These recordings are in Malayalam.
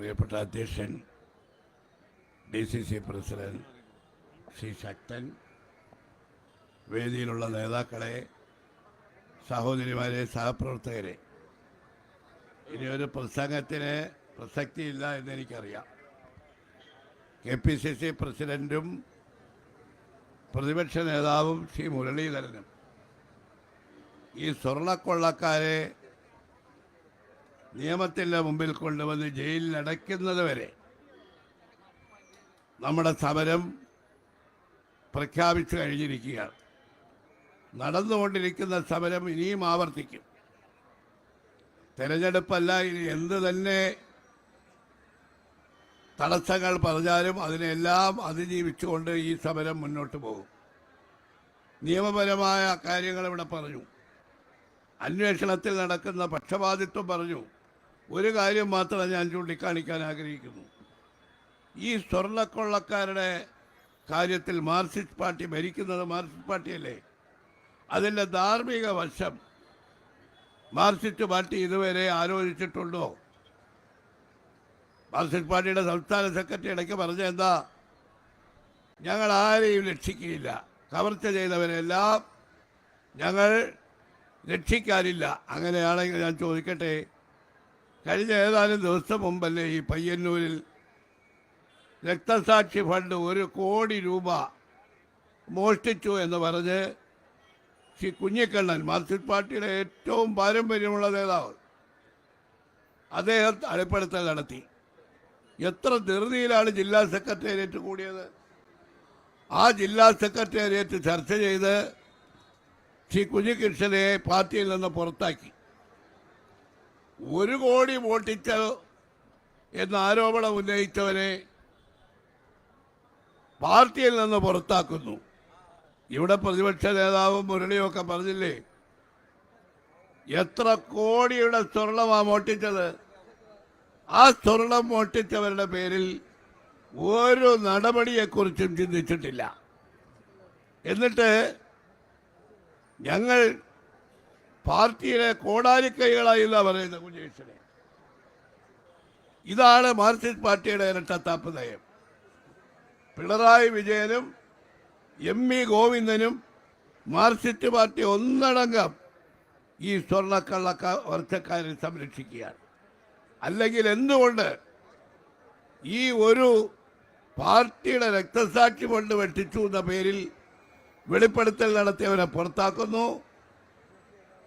പ്രിയപ്പെട്ട അധ്യക്ഷൻ DCC പ്രസിഡന്റ് ശ്രീ ശക്തൻ, വേദിയിലുള്ള നേതാക്കളെ, സഹോദരിമാരെ, സഹപ്രവർത്തകരെ, ഇനിയൊരു പ്രസംഗത്തിന് പ്രസക്തിയില്ല എന്നെനിക്കറിയാം. KPCC പ്രസിഡന്റും പ്രതിപക്ഷ നേതാവും ശ്രീ മുരളീധരനും ഈ സ്വർണ്ണക്കൊള്ളക്കാരെ നിയമത്തിൻ്റെ മുമ്പിൽ കൊണ്ടുവന്ന് ജയിലിൽ അടയ്ക്കുന്നത് വരെ നമ്മുടെ സമരം പ്രഖ്യാപിച്ചു കഴിഞ്ഞിരിക്കുകയാണ്. നടന്നുകൊണ്ടിരിക്കുന്ന സമരം ഇനിയും ആവർത്തിക്കും. തെരഞ്ഞെടുപ്പല്ല, ഇനി എന്ത് തന്നെ തടസ്സങ്ങൾ പറഞ്ഞാലും അതിനെല്ലാം അതിജീവിച്ചുകൊണ്ട് ഈ സമരം മുന്നോട്ട് പോകും. നിയമപരമായ കാര്യങ്ങൾ ഇവിടെ പറഞ്ഞു, അന്വേഷണത്തിൽ നടക്കുന്ന പക്ഷപാതിത്വം പറഞ്ഞു. ഒരു കാര്യം മാത്രം ഞാൻ ചൂണ്ടിക്കാണിക്കാൻ ആഗ്രഹിക്കുന്നു. ഈ സ്വർണ്ണക്കൊള്ളക്കാരുടെ കാര്യത്തിൽ മാർക്സിസ്റ്റ് പാർട്ടി ഭരിക്കുന്നത് മാർക്സിസ്റ്റ് പാർട്ടിയല്ലേ? അതിൻ്റെ ധാർമ്മിക വശം മാർക്സിസ്റ്റ് പാർട്ടി ഇതുവരെ ആലോചിച്ചിട്ടുണ്ടോ? മാർക്സിസ്റ്റ് പാർട്ടിയുടെ സംസ്ഥാന സെക്രട്ടറി ഇടയ്ക്ക് പറഞ്ഞ എന്താ? ഞങ്ങൾ ആരെയും രക്ഷിക്കുകയില്ല, കവർച്ച ചെയ്തവരെല്ലാം ഞങ്ങൾ രക്ഷിക്കാനില്ല. അങ്ങനെയാണെങ്കിൽ ഞാൻ ചോദിക്കട്ടെ, കഴിഞ്ഞ ഏതാനും ദിവസം മുമ്പല്ലേ ഈ പയ്യന്നൂരിൽ രക്തസാക്ഷി ഫണ്ട് 1 കോടി രൂപ മോഷ്ടിച്ചു എന്ന് പറഞ്ഞ് ശ്രീ കുഞ്ഞിക്കണ്ണൻ, മാർക്സിസ്റ്റ് പാർട്ടിയുടെ ഏറ്റവും പാരമ്പര്യമുള്ള നേതാവ്, അദ്ദേഹം വെളിപ്പെടുത്തൽ നടത്തി. എത്ര ധൃതിയിലാണ് ജില്ലാ സെക്രട്ടേറിയറ്റ് കൂടിയത്. ആ ജില്ലാ സെക്രട്ടേറിയറ്റ് ചർച്ച ചെയ്ത് ശ്രീ കുഞ്ഞികൃഷ്ണനെ പാർട്ടിയിൽ നിന്ന് പുറത്താക്കി. 1 കോടി മോഷ്ടിച്ച എന്ന ആരോപണം ഉന്നയിച്ചവരെ പാർട്ടിയിൽ നിന്ന് പുറത്താക്കുന്നു. ഇവിടെ പ്രതിപക്ഷ നേതാവും മുരളിയൊക്കെ പറഞ്ഞില്ലേ, എത്ര കോടിയുടെ സ്വർണമാണ് മോഷ്ടിച്ചത്. ആ സ്വർണം മോഷ്ടിച്ചവരുടെ പേരിൽ ഒരു നടപടിയെക്കുറിച്ചും ചിന്തിച്ചിട്ടില്ല. എന്നിട്ട് ഞങ്ങൾ പാർട്ടിയിലെ കോടാലിക്കൈകളായി എന്നാ പറയുന്നത് കുഞ്ഞേശ്വരനെ. ഇതാണ് മാർക്സിസ്റ്റ് പാർട്ടിയുടെ ഇരട്ടത്താപ്പ് നയം. പിണറായി വിജയനും MV ഗോവിന്ദനും മാർക്സിസ്റ്റ് പാർട്ടി ഒന്നടങ്കം ഈ സ്വർണ്ണക്കള്ളവർച്ചക്കാരെ സംരക്ഷിക്കുകയാണ്. അല്ലെങ്കിൽ എന്തുകൊണ്ട് ഈ ഒരു പാർട്ടിയുടെ രക്തസാക്ഷി ഫണ്ട് വെട്ടിച്ചു എന്ന പേരിൽ വെളിപ്പെടുത്തൽ നടത്തിയവരെ പുറത്താക്കുന്നു?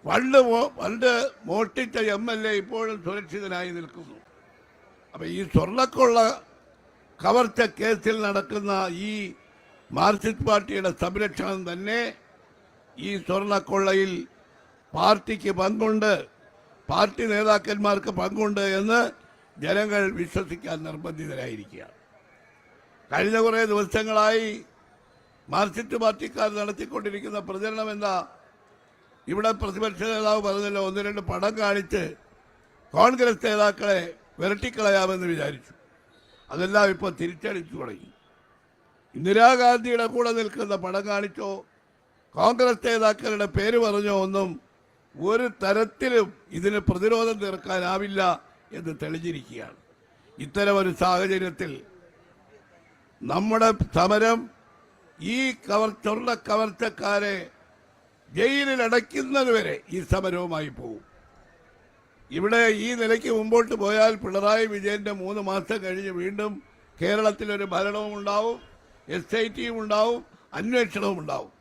പണ്ട് മോഷ്ടിച്ച MLA ഇപ്പോഴും സുരക്ഷിതനായി നിൽക്കുന്നു. അപ്പം ഈ സ്വർണ്ണക്കൊള്ള കവർച്ച കേസിൽ നടക്കുന്ന ഈ മാർക്സിസ്റ്റ് പാർട്ടിയുടെ സംരക്ഷണം തന്നെ ഈ സ്വർണ്ണക്കൊള്ളയിൽ പാർട്ടിക്ക് പങ്കുണ്ട്, പാർട്ടി നേതാക്കന്മാർക്ക് പങ്കുണ്ട് എന്ന് ജനങ്ങൾ വിശ്വസിക്കാൻ നിർബന്ധിതരായിരിക്കുകയാണ്. കഴിഞ്ഞ കുറേ ദിവസങ്ങളായി മാർക്സിസ്റ്റ് പാർട്ടിക്കാർ നടത്തിക്കൊണ്ടിരിക്കുന്ന പ്രചരണം എന്താ? ഇവിടെ പ്രതിപക്ഷ നേതാവ് പറഞ്ഞല്ലോ, 1-2 പടം കാണിച്ച് കോൺഗ്രസ് നേതാക്കളെ വിരട്ടിക്കളയാമെന്ന് വിചാരിച്ചു. അതെല്ലാം ഇപ്പോൾ തിരിച്ചടിച്ചു തുടങ്ങി. ഇന്ദിരാഗാന്ധിയുടെ കൂടെ നിൽക്കുന്ന പടം കാണിച്ചോ, കോൺഗ്രസ് നേതാക്കളുടെ പേര് പറഞ്ഞോ ഒന്നും ഒരു തരത്തിലും ഇതിന് പ്രതിരോധം തീർക്കാനാവില്ല എന്ന് തെളിഞ്ഞിരിക്കുകയാണ്. ഇത്തരമൊരു സാഹചര്യത്തിൽ നമ്മുടെ സമരം ഈ സ്വർണ്ണ കവർച്ചക്കാരെ ജയിലിൽ അടയ്ക്കുന്നത് വരെ ഈ സമരവുമായി പോകും. ഇവിടെ ഈ നിലയ്ക്ക് മുമ്പോട്ട് പോയാൽ പിണറായി വിജയന്റെ 3 മാസം കഴിഞ്ഞ് വീണ്ടും കേരളത്തിലൊരു ഭരണവും ഉണ്ടാവും, SITയും ഉണ്ടാവും, അന്വേഷണവും ഉണ്ടാവും.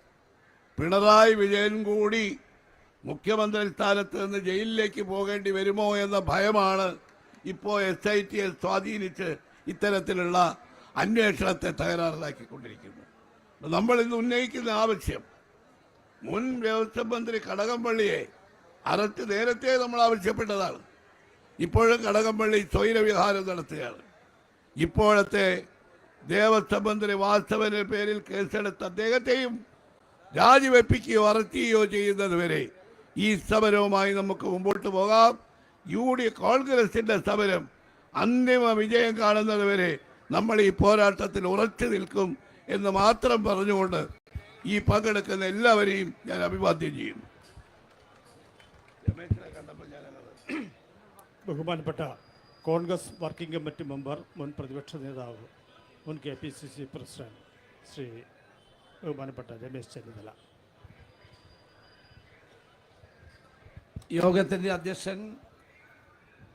പിണറായി വിജയൻ കൂടി മുഖ്യമന്ത്രി സ്ഥാനത്ത് നിന്ന് ജയിലിലേക്ക് പോകേണ്ടി വരുമോ എന്ന ഭയമാണ് ഇപ്പോൾ SITയെ സ്വാധീനിച്ച് ഇത്തരത്തിലുള്ള അന്വേഷണത്തെ തകരാറിലാക്കിക്കൊണ്ടിരിക്കുന്നത്. നമ്മൾ ഇന്ന് ഉന്നയിക്കുന്ന ആവശ്യം, മുൻ വ്യവസായ മന്ത്രി കടകംപള്ളിയെ അറസ്റ്റ് നേരത്തെ നമ്മൾ ആവശ്യപ്പെട്ടതാണ്. ഇപ്പോഴും കടകംപള്ളി സ്വൈരവിഹാരം നടത്തുകയാണ്. ഇപ്പോഴത്തെ ദേവസ്വം മന്ത്രി വാസവന്റെ പേരിൽ കേസെടുത്ത അദ്ദേഹത്തെയും രാജിവെപ്പിക്കുകയോ അറസ്റ്റ് ചെയ്യുകയോ ചെയ്യുന്നത് വരെ ഈ സമരവുമായി നമുക്ക് മുമ്പോട്ട് പോകാം. കോൺഗ്രസിന്റെ സമരം അന്തിമ വിജയം കാണുന്നത് വരെ നമ്മൾ ഈ പോരാട്ടത്തിൽ ഉറച്ചു നിൽക്കും എന്ന് മാത്രം പറഞ്ഞുകൊണ്ട് ഈ പങ്കെടുക്കുന്ന എല്ലാവരെയും ഞാൻ അഭിവാദ്യം ചെയ്യുന്നു. ബഹുമാനപ്പെട്ട കോൺഗ്രസ് വർക്കിംഗ് കമ്മിറ്റി മെമ്പർ, മുൻ പ്രതിപക്ഷ നേതാവ്, മുൻ KPCC പ്രസിഡന്റ് ശ്രീ ബഹുമാനപ്പെട്ട രമേശ് ചെന്നിത്തല. യോഗത്തിൻ്റെ അധ്യക്ഷൻ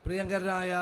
പ്രിയങ്കരനായ